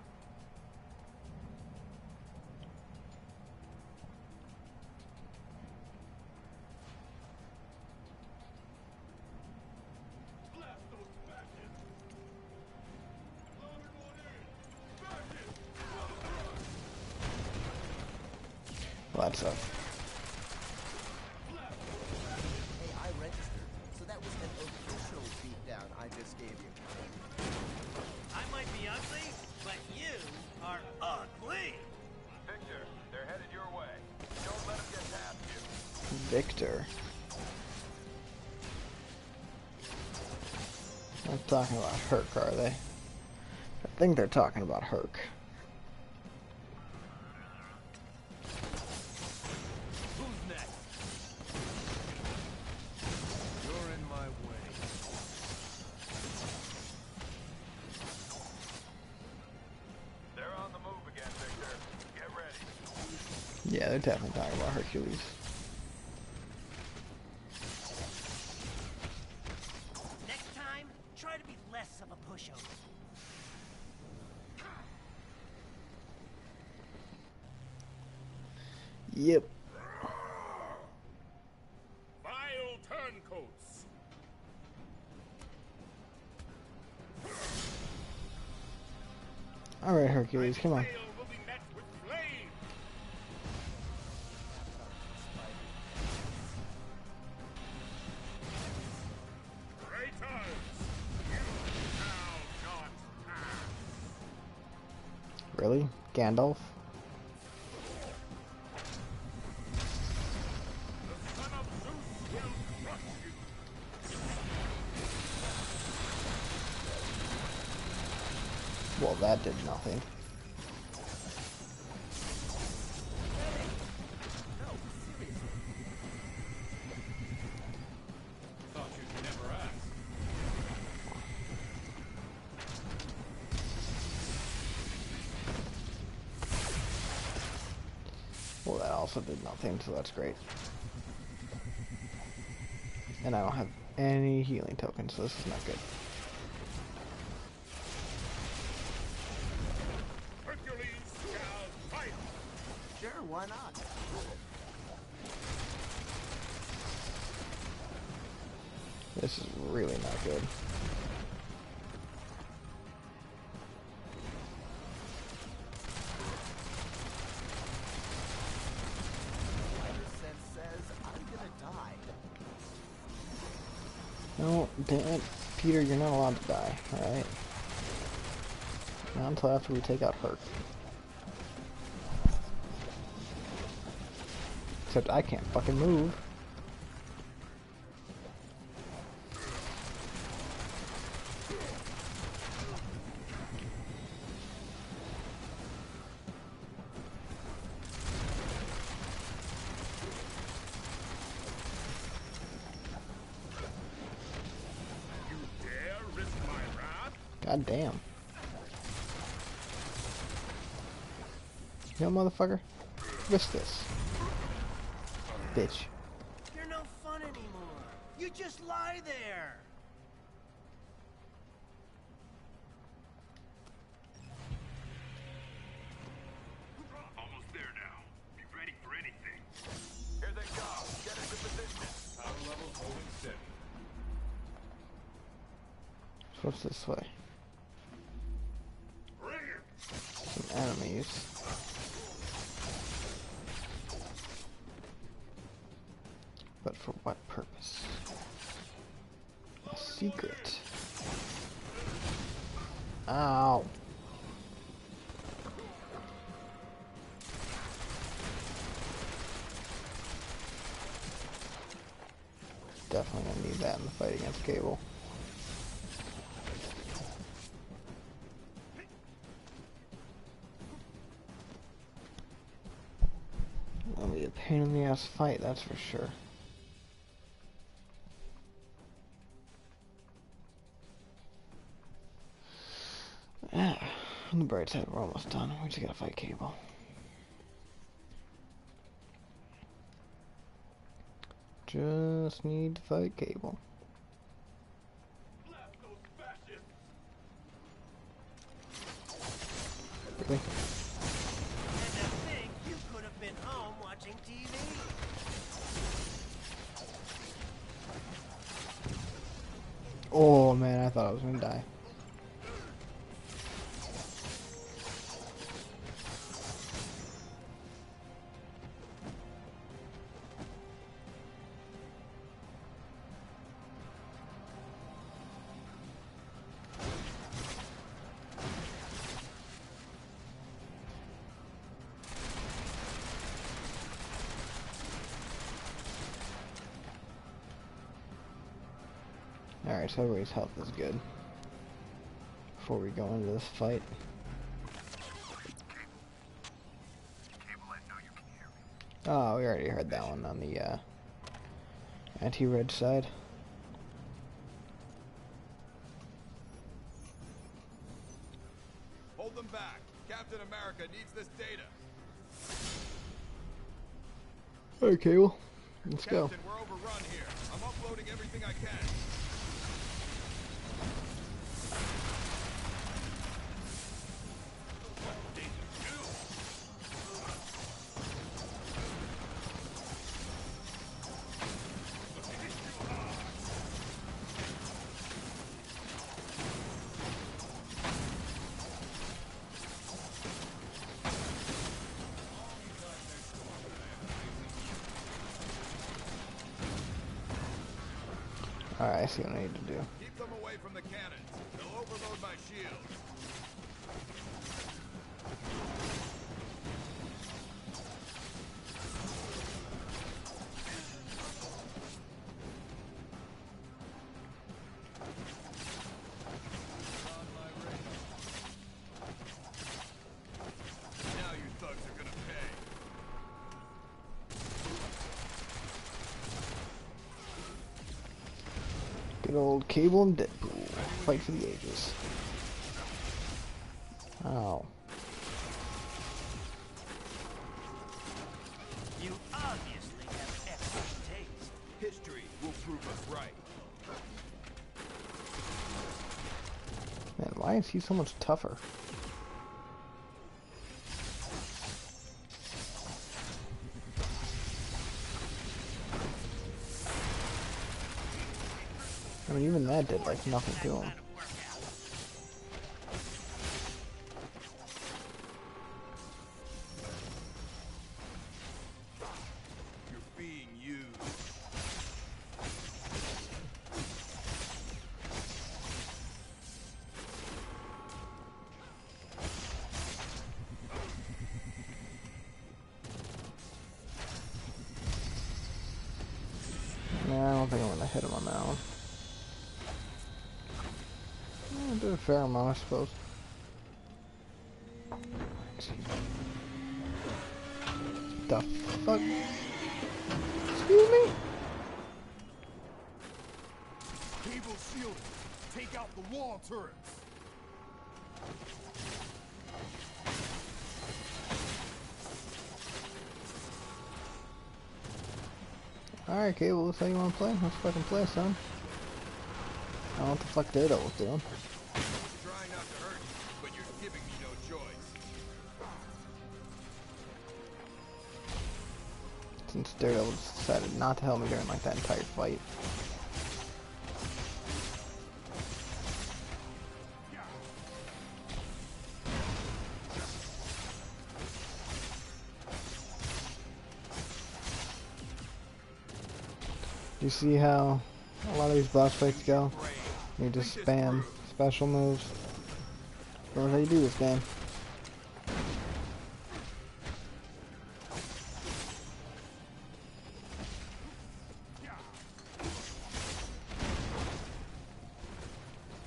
Blast those bastards! Blow everyone in! Back it! Well, that sucks. Victor. Not talking about Herc, are they? I think they're talking about Herc. Who's next? You're in my way. They're on the move again, Victor. Get ready. Yeah, they're definitely talking about Hercules. Next time, try to be less of a pushover. Yep. Vile turncoats. Alright, Hercules, come on. Trail will be met with flame. Traitors, you shall not pass. Really? Gandalf? The son of Zeus will crush you. Well, that did nothing. Thought you'd never ask. Well, that also did nothing, so that's great. And I don't have any healing tokens, so this is not good. Hercules shall fight. Sure, why not? This is really not good. Sense says I'm gonna die. No, damn it. Peter, you're not allowed to die, alright? Not until after we take out Herc. Except I can't fucking move. You dare risk my wrath? God damn. You know, motherfucker? Risk this. Bitch. You're no fun anymore. You just lie there. Almost there now. Be ready for anything. Here they come. Get into position. Power levels holding steady. So what's this way? Some enemies. But for what purpose? A secret. Ow. Definitely gonna need that in the fight against Cable. That'll be a pain in the ass fight, that's for sure. Yeah, on the bright side, we're almost done. We just gotta fight Cable. Just need to fight Cable. Really? And to think you could have been home watching TV. Oh man, I thought I was gonna die. Alright, so everybody's health is good. Before we go into this fight. Oh, we already heard that one on the anti-red side. Hold them back. Captain America needs this data. Alright, Cable. Let's go. Captain, we're overrun here. I'm uploading everything I can. Alright, I see what I need to do. Keep them away from the cannons. They'll overload my shield. Now you thugs are gonna pay. Good old Cable and Deadpool. Fight for the ages. Oh. You obviously have excellent taste. History will prove us right. Man, why is he so much tougher? I mean, even that did like nothing to him. You're being used. Nah, I don't think I'm gonna hit him on that one. Did a fair amount, I suppose. The fuck? Excuse me? Cable shielded. Take out the wall turrets. Alright, Cable, that's how you wanna play? Let's fucking play, son. I don't know what the fuck Daredevil's doing. Trying not to hurt you, but you're giving me no choice. Since Daredevil decided not to help me during like that entire fight. You see how a lot of these boss fights go? You just spam special moves. That's how you do this game.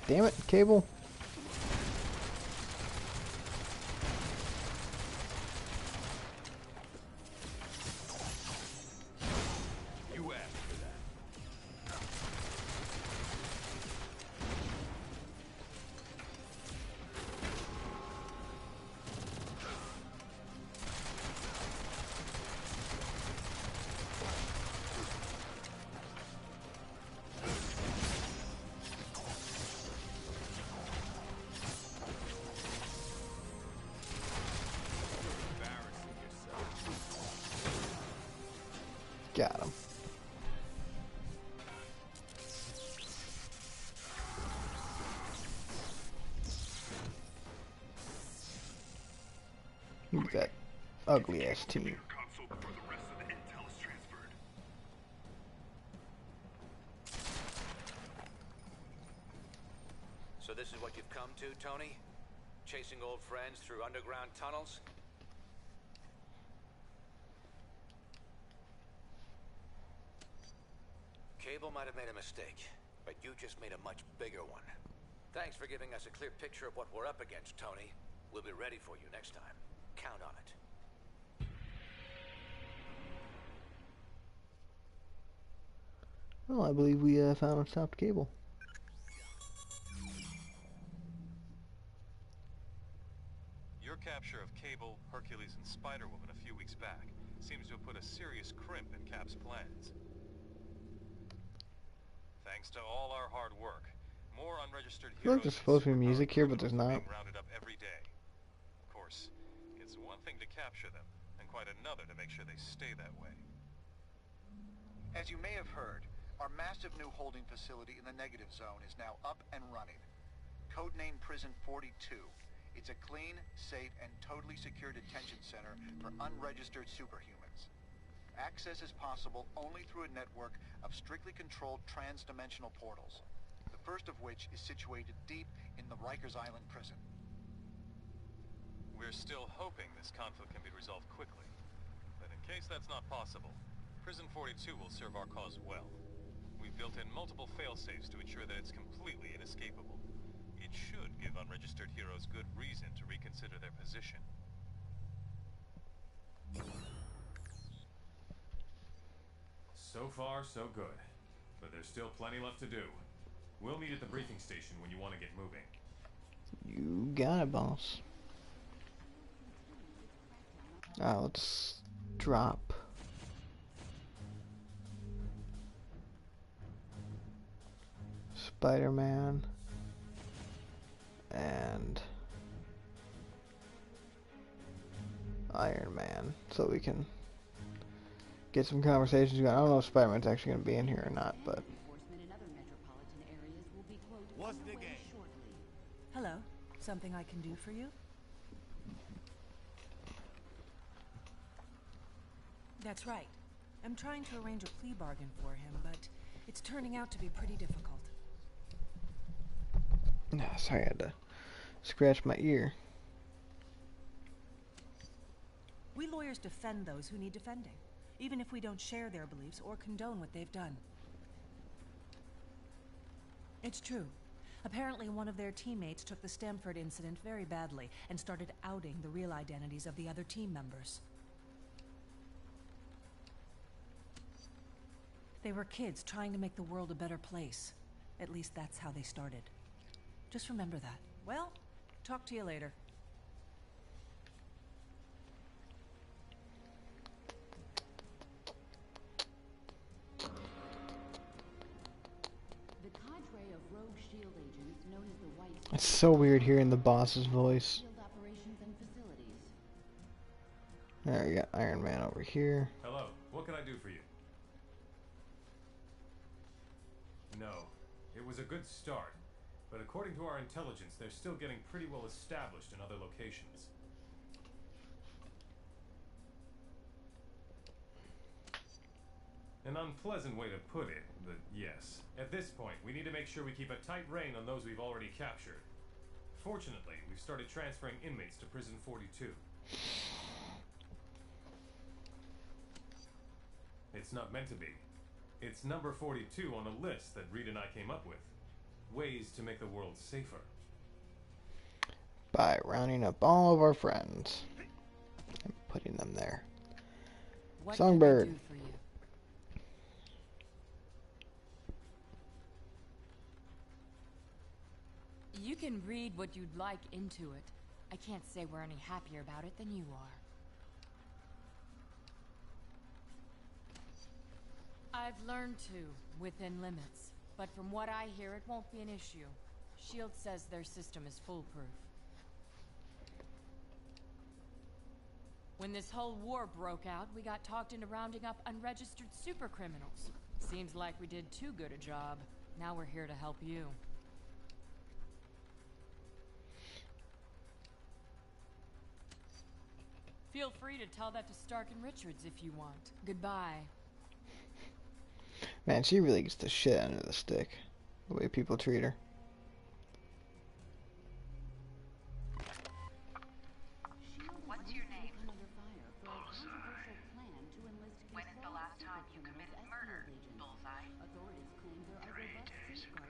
Damn it, Cable. You asked for that. Embarrassing yourself. Got him. Who's that ugly ass team? So this is what you've come to, Tony? Chasing old friends through underground tunnels? Cable might have made a mistake. but you just made a much bigger one. Thanks for giving us a clear picture of what we're up against, Tony. We'll be ready for you next time. Count on it. Well, I believe we found a stopped cable. Your capture of Cable, Hercules, and Spider-Woman a few weeks back seems to have put a serious crimp in Cap's plans. Thanks to all our hard work, more unregistered I feel like heroes there's supposed to be and music here, but there's superpowered not. being rounded up every day. Of course, it's one thing to capture them, and quite another to make sure they stay that way. As you may have heard, our massive new holding facility in the negative zone is now up and running. Codenamed Prison 42. It's a clean, safe, and totally secure detention center for unregistered superhumans. Access is possible only through a network of strictly controlled trans-dimensional portals, the first of which is situated deep in the Rikers Island prison. We're still hoping this conflict can be resolved quickly, but in case that's not possible, Prison 42 will serve our cause well. We've built in multiple fail-safes to ensure that it's completely inescapable. It should give unregistered heroes good reason to reconsider their position. So far, so good. But there's still plenty left to do. We'll meet at the briefing station when you want to get moving. You got it, boss. Let's drop. Spider-Man. And Iron Man, so we can get some conversations going. I don't know if Spider-Man's actually going to be in here or not, but What's the game? Hello. Something I can do for you? That's right. I'm trying to arrange a plea bargain for him, but it's turning out to be pretty difficult. no, sorry, I had to scratch my ear. We lawyers defend those who need defending, even if we don't share their beliefs or condone what they've done. It's true. Apparently one of their teammates took the Stamford incident very badly and started outing the real identities of the other team members. They were kids trying to make the world a better place. At least that's how they started. Just remember that. Well, talk to you later. It's so weird hearing the boss's voice. There we got Iron Man over here. Hello, what can I do for you? No, it was a good start, but according to our intelligence, they're still getting pretty well established in other locations. An unpleasant way to put it, but yes. At this point, we need to make sure we keep a tight rein on those we've already captured. Fortunately, we've started transferring inmates to Prison 42. It's not meant to be. It's number 42 on a list that Reed and I came up with. Ways to make the world safer. By rounding up all of our friends and putting them there. What Songbird. can I do for you? You can read what you'd like into it. I can't say we're any happier about it than you are. I've learned to, within limits. But from what I hear, it won't be an issue. SHIELD says their system is foolproof. When this whole war broke out, we got talked into rounding up unregistered supercriminals. Seems like we did too good a job. Now we're here to help you. Feel free to tell that to Stark and Richards if you want. Goodbye. Man, she really gets the shit under the stick. The way people treat her. What's your name? Bullseye. When is the last time you committed murder, Bullseye? 3 days ago.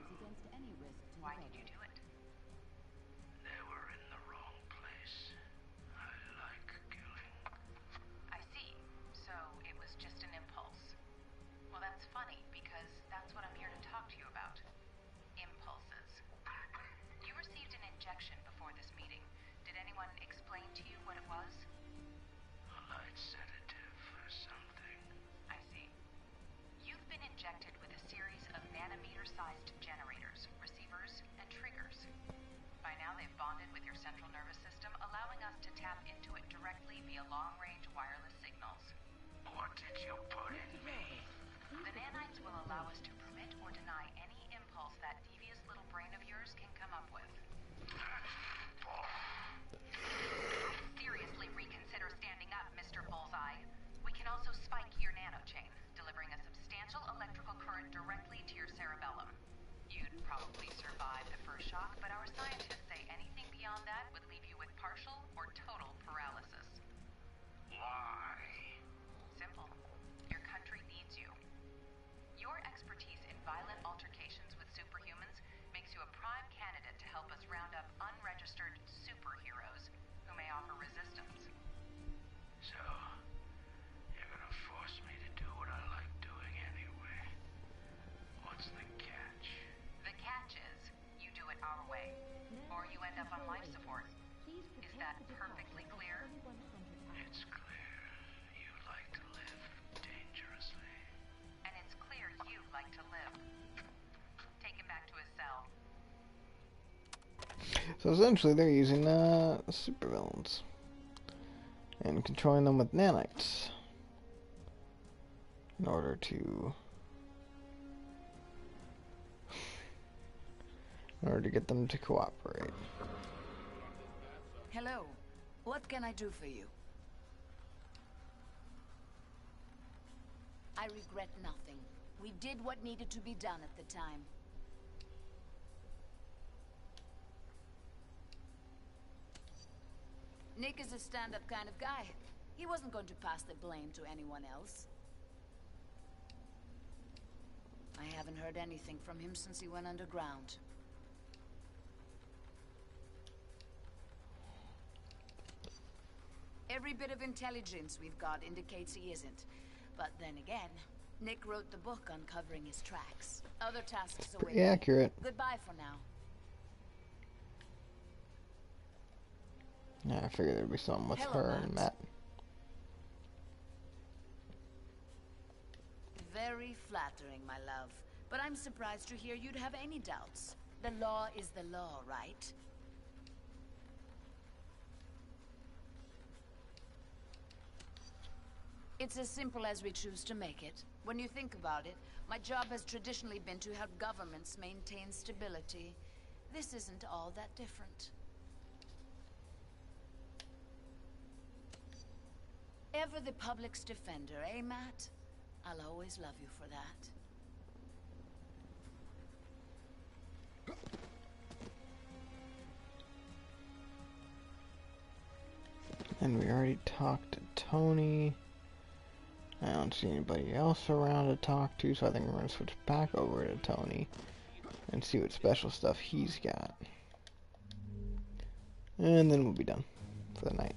explain to you what it was? A light sedative or something. I see. You've been injected with a series of nanometer-sized generators, receivers, and triggers. By now they've bonded with your central nervous system, allowing us to tap into it directly via long-range wireless signals. What did you put in me? The nanites will allow us to permit or deny any impulse that devious little brain of yours can come up with. Seriously reconsider standing up, Mr. Bullseye. We can also spike your nanochain, delivering a substantial electrical current directly to your cerebellum. You'd probably survive the first shock, but our scientists say anything beyond that would leave you with partial or total paralysis. Why? Simple. Your country needs you. Your expertise in violent altercations with superhumans makes you a prime candidate to help us round up unregistered superheroes who may offer resistance. So, you're gonna force me to do what I like doing anyway. What's the catch? The catch is, you do it our way, or you end up on life support. Is that perfectly clear? It's clear. You like to live dangerously. And it's clear you like to live. Take him back to his cell. So essentially, they're using supervillains and controlling them with nanites in order to get them to cooperate. Hello. What can I do for you? I regret nothing. We did what needed to be done at the time. Nick is a stand-up kind of guy. He wasn't going to pass the blame to anyone else. I haven't heard anything from him since he went underground. Every bit of intelligence we've got indicates he isn't. But then again, Nick wrote the book uncovering his tracks. Other tasks await. Pretty accurate. Goodbye for now. Yeah, I figured there'd be something with Hello, her and Matt. Very flattering, my love. But I'm surprised to hear you'd have any doubts. The law is the law, right? It's as simple as we choose to make it. When you think about it, my job has traditionally been to help governments maintain stability. This isn't all that different. Ever the public's defender, eh, Matt? I'll always love you for that. And we already talked to Tony. I don't see anybody else around to talk to, so I think we're going to switch back over to Tony and see what special stuff he's got. And then we'll be done for the night.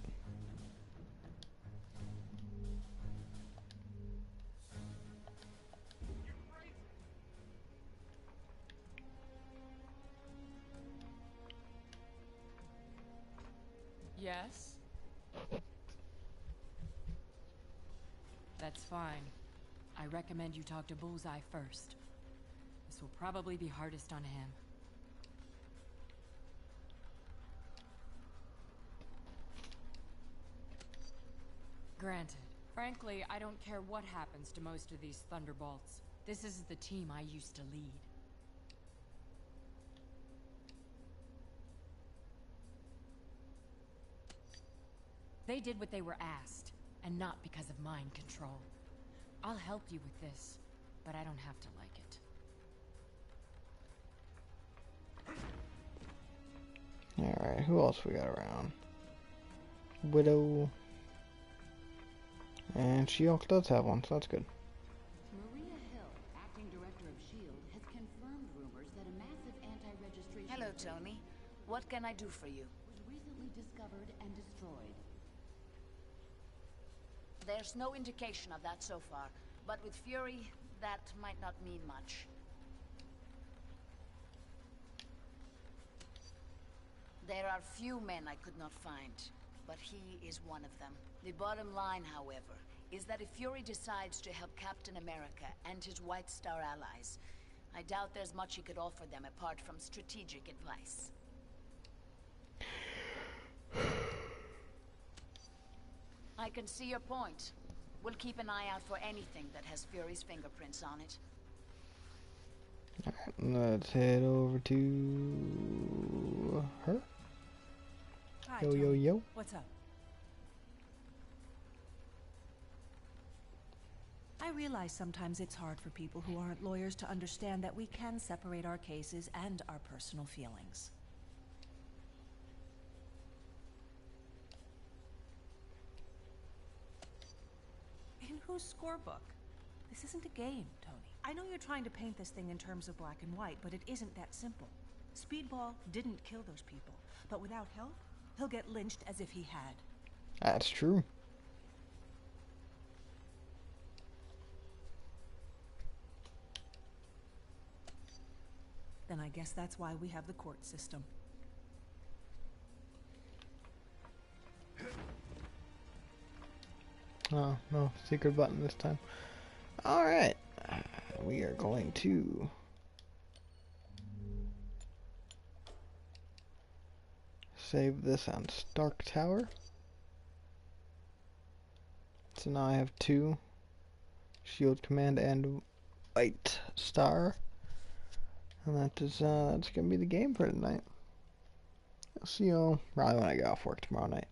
Yes? That's fine. I recommend you talk to Bullseye first. This will probably be hardest on him. Granted. Frankly, I don't care what happens to most of these Thunderbolts. This is the team I used to lead. They did what they were asked, and not because of mind control. I'll help you with this, but I don't have to like it. Alright, who else we got around? Widow. And She-Hulk does have one, so that's good. Maria Hill, acting director of S.H.I.E.L.D., has confirmed rumors that a massive anti-registration... Hello, Tony. What can I do for you? ...was recently discovered and destroyed. There's no indication of that so far, but with Fury, that might not mean much. There are few men I could not find. but he is one of them. The bottom line, however, is that if Fury decides to help Captain America and his White Star allies, I doubt there's much he could offer them apart from strategic advice. I can see your point. We'll keep an eye out for anything that has Fury's fingerprints on it. Let's head over to her. Hi, Yo, Tony. yo, yo. What's up? I realize sometimes it's hard for people who aren't lawyers to understand that we can separate our cases and our personal feelings. In whose scorebook? This isn't a game, Tony. I know you're trying to paint this thing in terms of black and white, but it isn't that simple. Speedball didn't kill those people, but without help, he'll get lynched as if he had. That's true. Then I guess that's why we have the court system. Oh, no secret button this time. Alright. We are going to save this on Stark Tower. So now I have 2 Shield Command and White Star. And that's gonna be the game for tonight. I'll see y'all probably when I get off work tomorrow night.